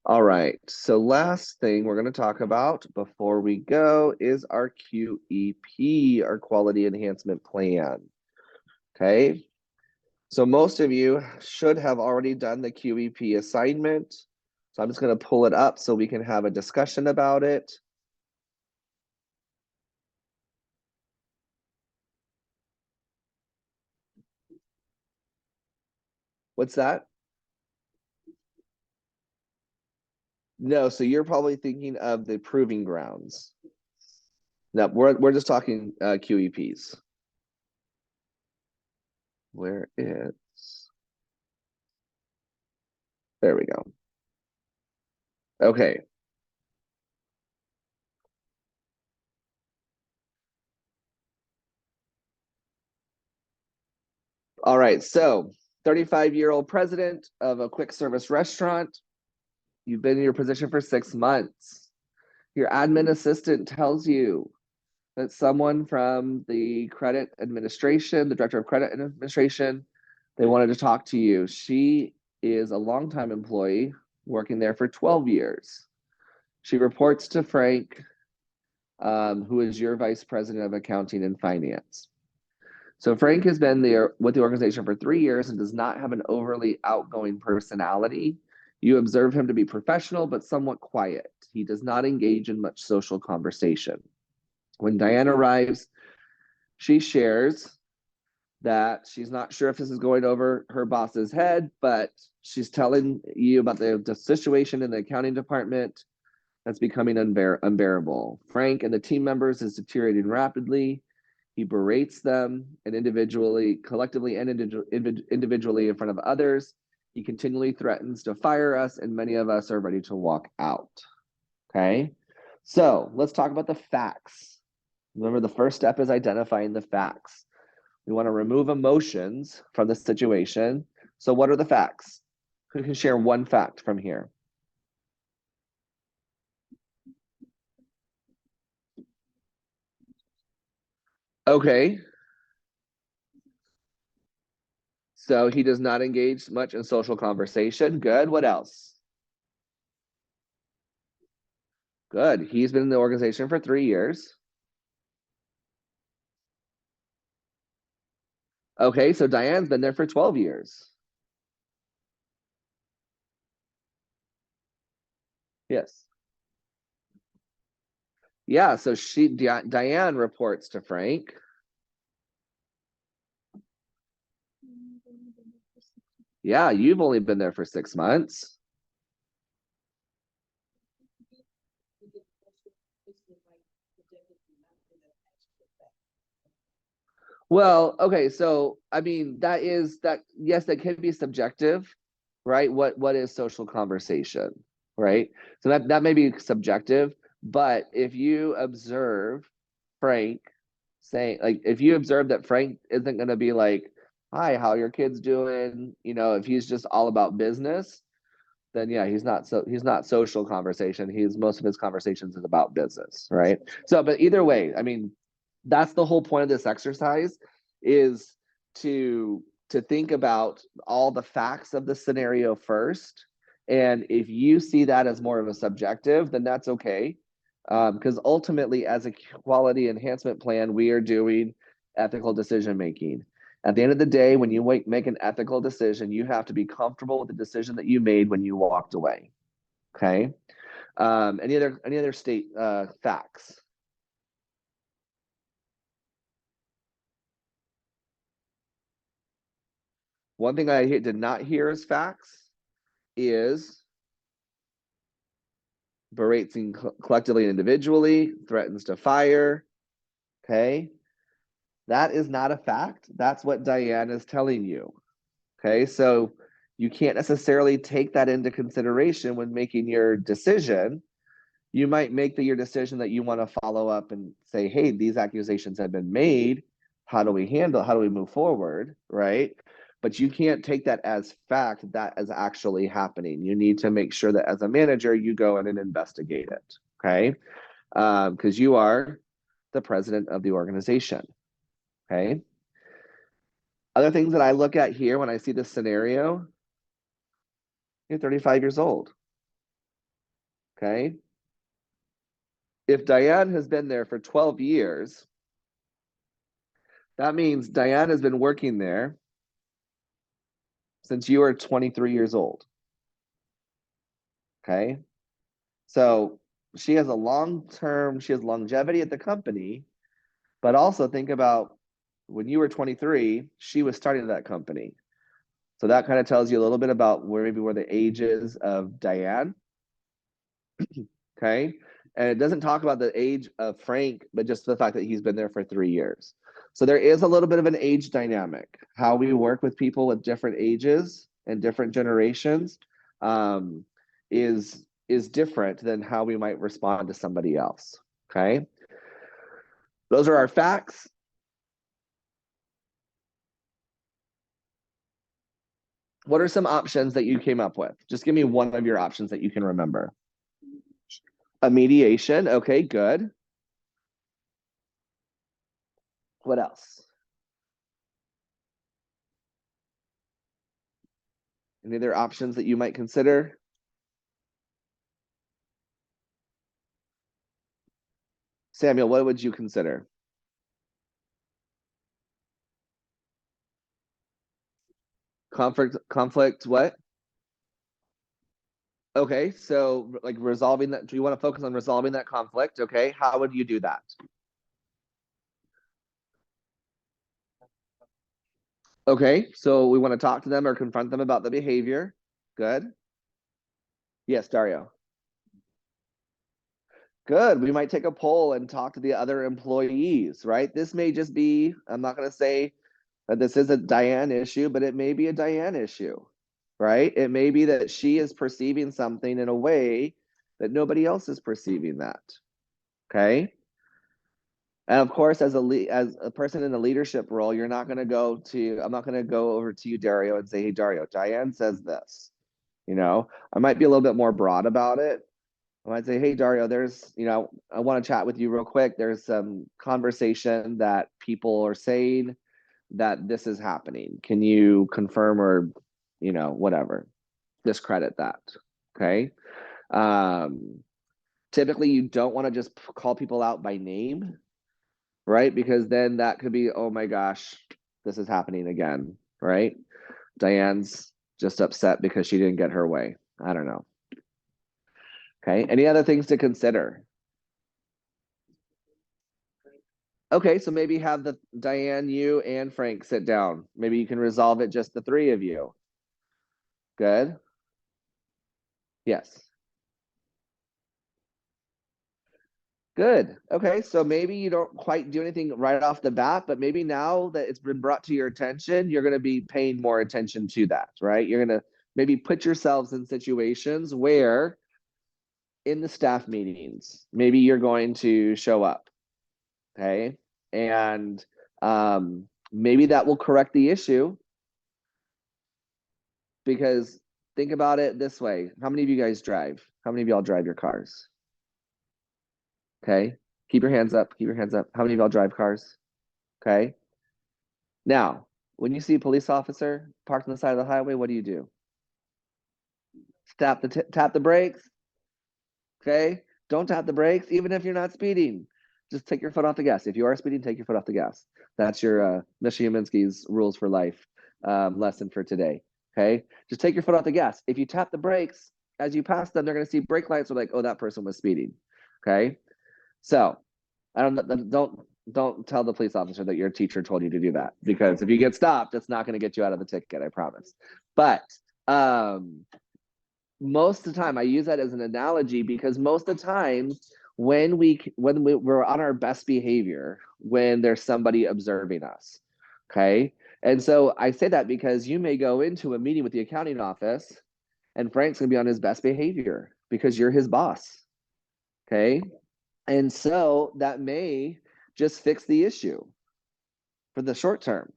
All right, so last thing we're going to talk about before we go is our QEP, our Quality Enhancement Plan. Okay, so most of you should have already done the QEP assignment. So I'm just going to pull it up so we can have a discussion about it. What's that? No, so you're probably thinking of the proving grounds. No, we're just talking QEPs. Where is, there we go. Okay. All right, so 35-year-old president of a quick service restaurant. You've been in your position for 6 months. Your admin assistant tells you that someone from the credit administration, the director of credit administration, they wanted to talk to you. She is a longtime employee working there for 12 years. She reports to Frank, who is your vice president of accounting and finance. So Frank has been there with the organization for 3 years and does not have an overly outgoing personality. You observe him to be professional, but somewhat quiet. He does not engage in much social conversation. When Diane arrives, she shares that she's not sure if this is going over her boss's head, but she's telling you about the situation in the accounting department that's becoming unbearable. Frank and the team members is deteriorating rapidly. He berates them and individually, collectively, and individually in front of others. He continually threatens to fire us, and many of us are ready to walk out. Okay, so let's talk about the facts. Remember, the first step is identifying the facts. We want to remove emotions from the situation. So, what are the facts? Who can share one fact from here? Okay, so he does not engage much in social conversation. Good. What else? Good. He's been in the organization for 3 years. Okay, so Diane's been there for 12 years. Yes. Yeah, so Diane reports to Frank. Yeah, you've only been there for 6 months. Well, okay, so I mean that yes, that can be subjective, right? What is social conversation, right? So that may be subjective, but if you observe Frank saying, like, if you observe that Frank isn't going to be like, "Hi, how are your kids doing?" If he's just all about business, then yeah, he's not social conversation. He's most of his conversations is about business, right? So, but either way, I mean, that's the whole point of this exercise is to think about all the facts of the scenario first. And if you see that as more of a subjective, then that's okay. Because ultimately, as a quality enhancement plan, we are doing ethical decision making. At the end of the day, when you make an ethical decision, you have to be comfortable with the decision that you made when you walked away. Okay. Any other state facts? One thing I did not hear as facts is berates collectively and individually, threatens to fire. Okay. That is not a fact. That's what Diane is telling you. Okay. So you can't necessarily take that into consideration when making your decision. You might make your decision that you want to follow up and say, hey, these accusations have been made. How do we move forward? Right. But you can't take that as fact that is actually happening. You need to make sure that as a manager, you go in and investigate it. Okay. Because you are the president of the organization. Okay. Other things that I look at here when I see this scenario, you're 35 years old. Okay. If Diane has been there for 12 years, that means Diane has been working there since you were 23 years old. Okay. So she has she has longevity at the company, but also think about when you were 23, she was starting that company. So that kind of tells you a little bit about where the ages of Diane. Okay. And it doesn't talk about the age of Frank, but just the fact that he's been there for 3 years. So there is a little bit of an age dynamic. How we work with people with different ages and different generations is different than how we might respond to somebody else. Okay. Those are our facts. What are some options that you came up with? Just give me one of your options that you can remember. A mediation. Okay, good. What else? Any other options that you might consider? Samuel, what would you consider? Conflict, what? Okay, so like resolving that, do you want to focus on resolving that conflict? Okay, how would you do that? Okay, so we want to talk to them or confront them about the behavior. Good. Yes, Dario. Good. We might take a poll and talk to the other employees, right? This may just be, I'm not going to say that this is a Diane issue, but it may be a Diane issue, right? It may be that she is perceiving something in a way that nobody else is perceiving that. Okay. And of course, as a person in a leadership role, you're not going to go to, I'm not going to go over to you, Dario, and say, hey, Dario, Diane says this. I might be a little bit more broad about it. I might say, hey, Dario, I want to chat with you real quick. There's some conversation that people are saying that this is happening. Can you confirm or, whatever, discredit that? Okay. Typically, you don't want to just call people out by name, right? Because then that could be, oh my gosh, this is happening again, right? Diane's just upset because she didn't get her way. I don't know. Okay. Any other things to consider? Okay, so maybe have the Diane, you, and Frank sit down. Maybe you can resolve it just the three of you. Good. Yes. Good. Okay, so maybe you don't quite do anything right off the bat, but maybe now that it's been brought to your attention, you're going to be paying more attention to that, right? You're going to maybe put yourselves in situations where in the staff meetings, maybe you're going to show up, okay? And maybe that will correct the issue because think about it this way. How many of you guys drive? How many of y'all drive your cars? Okay. Keep your hands up. Keep your hands up. How many of y'all drive cars? Okay. Now, when you see a police officer parked on the side of the highway, what do? Tap the brakes. Okay. Don't tap the brakes, even if you're not speeding. Just take your foot off the gas. If you are speeding, take your foot off the gas. That's your Mr. Uminski's rules for life lesson for today. Okay. Just take your foot off the gas. If you tap the brakes as you pass them, they're going to see brake lights. Are like, oh, that person was speeding. Okay. So don't tell the police officer that your teacher told you to do that, because if you get stopped, it's not going to get you out of the ticket, I promise. But most of the time, I use that as an analogy because most of the time when we're on our best behavior, when there's somebody observing us, okay? And so I say that because you may go into a meeting with the accounting office and Frank's gonna be on his best behavior because you're his boss, okay? And so that may just fix the issue for the short term.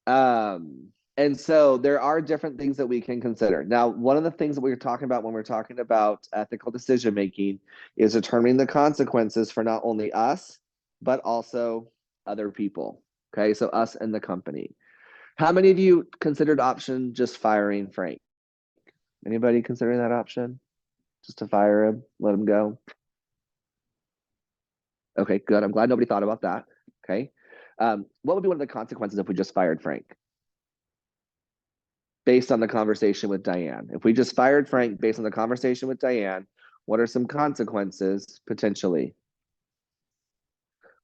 And so there are different things that we can consider. Now, one of the things that we were talking about when we're talking about ethical decision making is determining the consequences for not only us, but also other people. Okay, so us and the company. How many of you considered option just firing Frank? Anybody considering that option? Just to fire him, let him go? Okay, good. I'm glad nobody thought about that. Okay. What would be one of the consequences if we just fired Frank? Based on the conversation with Diane. If we just fired Frank based on the conversation with Diane, what are some consequences potentially?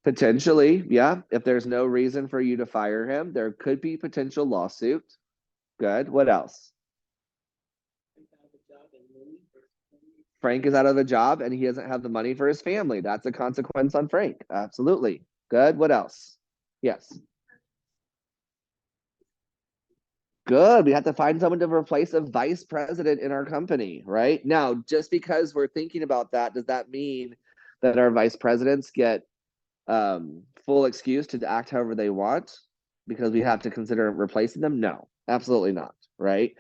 Potentially, yeah. If there's no reason for you to fire him, there could be potential lawsuit. Good. What else? Frank is out of a job and he doesn't have the money for his family. That's a consequence on Frank. Absolutely. Good. What else? Yes. Good. We have to find someone to replace a vice president in our company, right? Now, just because we're thinking about that, does that mean that our vice presidents get full excuse to act however they want because we have to consider replacing them? No, absolutely not, right?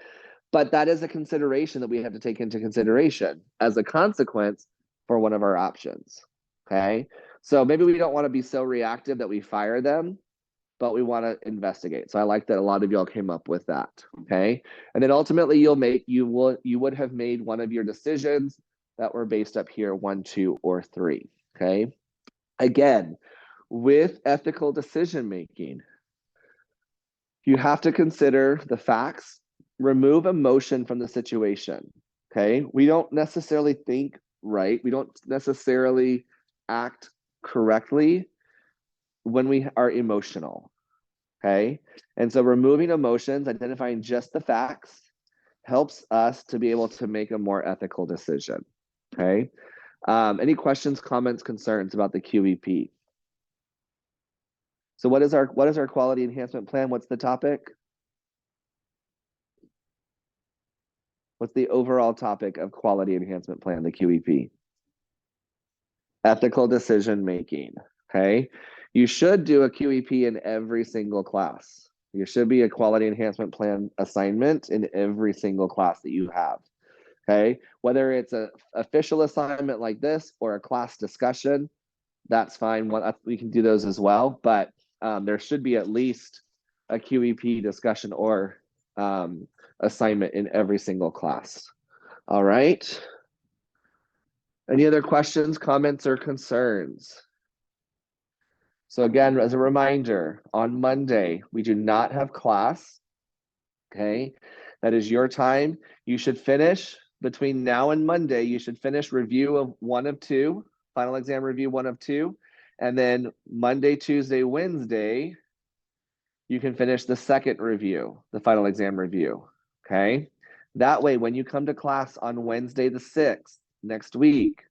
But that is a consideration that we have to take into consideration as a consequence for one of our options, okay? So maybe we don't want to be so reactive that we fire them, but we want to investigate. So I like that a lot of y'all came up with that, okay? And then ultimately you would have made one of your decisions that were based up here, 1, 2, or 3, okay? Again, with ethical decision making, you have to consider the facts, remove emotion from the situation, okay? We don't necessarily think right. We don't necessarily act correctly when we are emotional, okay? And so removing emotions, identifying just the facts helps us to be able to make a more ethical decision, okay? Any questions, comments, concerns about the QEP? So what is our quality enhancement plan? What's the topic? What's the overall topic of quality enhancement plan, the QEP? Ethical decision making, okay? You should do a QEP in every single class. There should be a quality enhancement plan assignment in every single class that you have, okay? Whether it's an official assignment like this or a class discussion, that's fine. We can do those as well, but there should be at least a QEP discussion or assignment in every single class. All right. Any other questions, comments, or concerns? So again, as a reminder, on Monday, we do not have class, okay? That is your time. You should finish, between now and Monday, you should finish review of 1 of 2, final exam review 1 of 2, and then Monday, Tuesday, Wednesday, you can finish the second review, the final exam review, okay? That way, when you come to class on Wednesday the 6th, next week,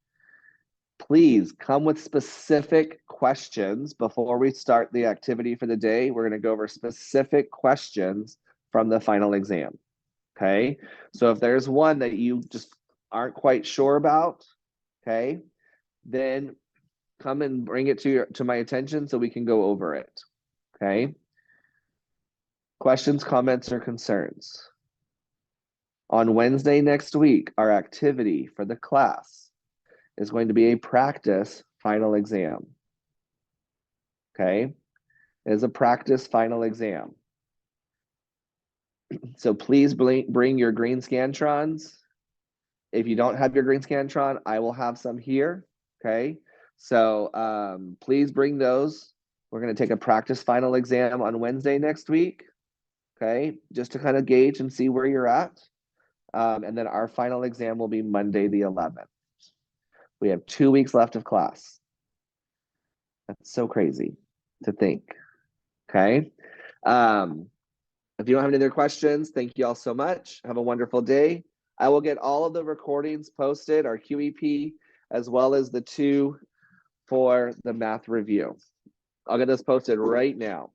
please come with specific questions before we start the activity for the day. We're going to go over specific questions from the final exam, okay? So if there's one that you just aren't quite sure about, okay, then come and bring it to my attention so we can go over it, okay? Questions, comments, or concerns? On Wednesday next week, our activity for the class is going to be a practice final exam. Okay, it is a practice final exam. So please bring your green Scantrons. If you don't have your green Scantron, I will have some here. Okay, so please bring those. We're going to take a practice final exam on Wednesday next week. Okay, just to kind of gauge and see where you're at. And then our final exam will be Monday the 11th. We have 2 weeks left of class. That's so crazy to think, okay? If you don't have any other questions, thank you all so much. Have a wonderful day. I will get all of the recordings posted, our QEP, as well as the 2 for the math review. I'll get this posted right now.